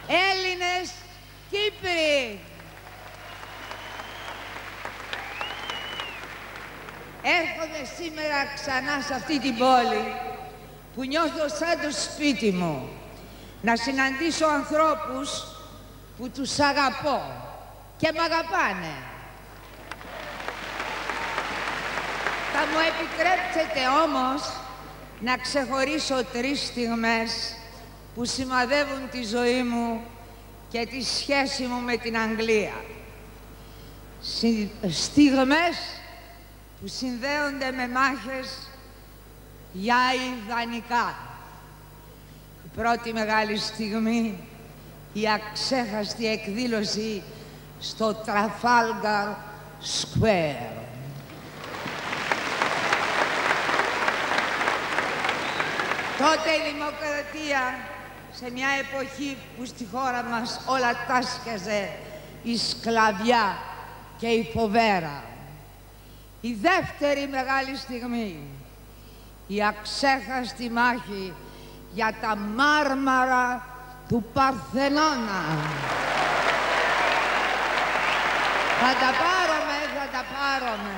Έλληνες Κύπροι. Έρχομαι σήμερα ξανά σε αυτή την πόλη που νιώθω σαν το σπίτι μου, να συναντήσω ανθρώπους που τους αγαπώ και μ' αγαπάνε. Θα μου επιτρέψετε όμως να ξεχωρίσω 3 στιγμές που σημαδεύουν τη ζωή μου και τη σχέση μου με την Αγγλία. Στιγμές που συνδέονται με μάχες για ιδανικά. Η πρώτη μεγάλη στιγμή, η αξέχαστη εκδήλωση στο Trafalgar Square. Τότε η δημοκρατία, σε μια εποχή που στη χώρα μας όλα τάσκαζε η σκλαβιά και η φοβέρα. Η δεύτερη μεγάλη στιγμή, η αξέχαστη μάχη για τα μάρμαρα του Παρθενώνα. Θα τα πάρουμε, θα τα πάρουμε.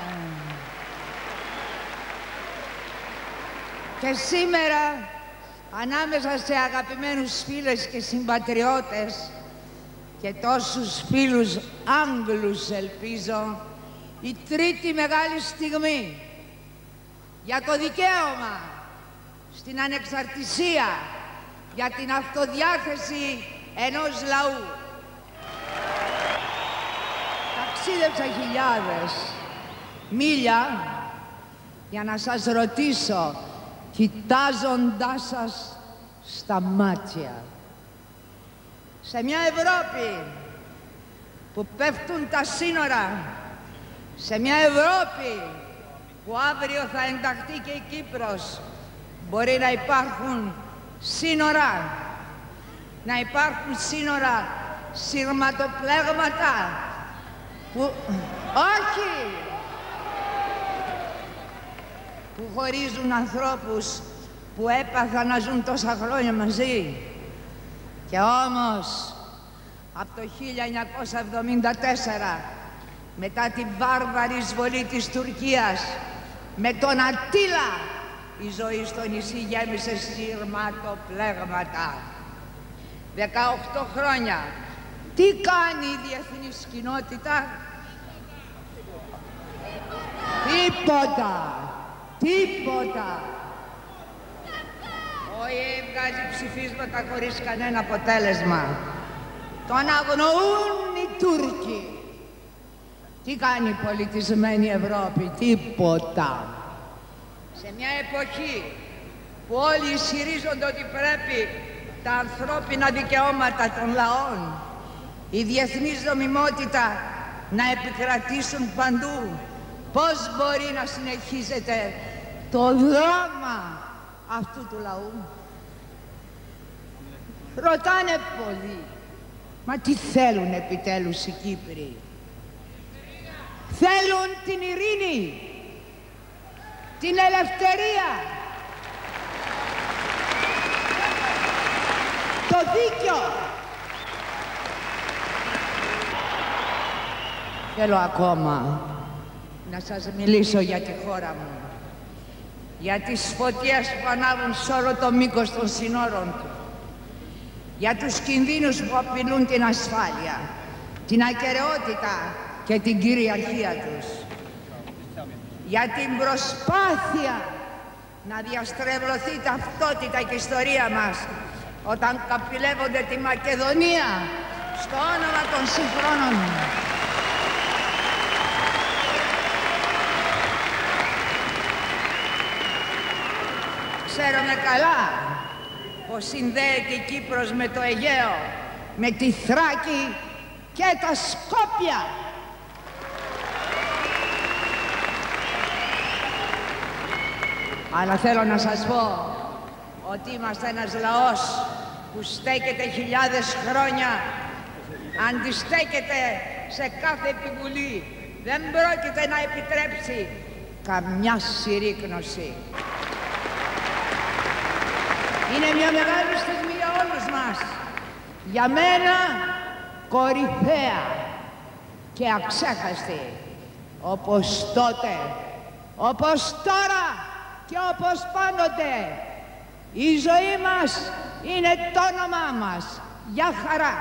Και σήμερα, ανάμεσα σε αγαπημένους φίλους και συμπατριώτες και τόσους φίλους Άγγλους, ελπίζω, η τρίτη μεγάλη στιγμή για το δικαίωμα στην ανεξαρτησία, για την αυτοδιάθεση ενός λαού. Ταξίδεψα χιλιάδες μίλια για να σας ρωτήσω, κοιτάζοντάς σας στα μάτια. Σε μια Ευρώπη που πέφτουν τα σύνορα, σε μια Ευρώπη που αύριο θα ενταχθεί και η Κύπρος, μπορεί να υπάρχουν σύνορα, να υπάρχουν σύνορα σειρματοπλέγματα που... όχι! Που χωρίζουν ανθρώπους που έπαθαν να ζουν τόσα χρόνια μαζί. Και όμως, από το 1974, μετά την βάρβαρη εισβολή της Τουρκίας, με τον Αττήλα, η ζωή στο νησί γέμισε σειρματοπλέγματα. 18 χρόνια. Τι κάνει η διεθνής κοινότητα? Τίποτα. Τίποτα. Όχι, βγάζει ψηφίσματα χωρίς κανένα αποτέλεσμα. Τον αγνοούν οι Τούρκοι. Τι κάνει η πολιτισμένη Ευρώπη? Τίποτα. Σε μια εποχή που όλοι ισχυρίζονται ότι πρέπει τα ανθρώπινα δικαιώματα των λαών, η διεθνής νομιμότητα να επικρατήσουν παντού, πώς μπορεί να συνεχίζεται το δράμα αυτού του λαού? Ρωτάνε πολλοί, μα τι θέλουν επιτέλους οι Κύπροι? Θέλουν την ειρήνη, την ελευθερία, το δίκιο. Θέλω ακόμα να σας μιλήσω για τη χώρα μου, για τις φωτιές που ανάβουν σε όλο το μήκος των συνόρων του, για τους κινδύνους που απειλούν την ασφάλεια, την ακεραιότητα και την κυριαρχία τους, για την προσπάθεια να διαστρεβλωθεί ταυτότητα και ιστορία μας όταν καπηλεύονται τη Μακεδονία στο όνομα των συγχρόνων. Ξέρουμε καλά πως συνδέεται η Κύπρος με το Αιγαίο, με τη Θράκη και τα Σκόπια. Αλλά θέλω να σας πω ότι είμαστε ένας λαός που στέκεται χιλιάδες χρόνια, αντιστέκεται σε κάθε επιβουλή. Δεν πρόκειται να επιτρέψει καμιά συρρίκνωση. Είναι μια μεγάλη στιγμή για όλους μας. Για μένα κορυφαία και αξέχαστη, όπως τότε, όπως τώρα και όπως πάντοτε. Η ζωή μας είναι το όνομά μας. Γεια χαρά!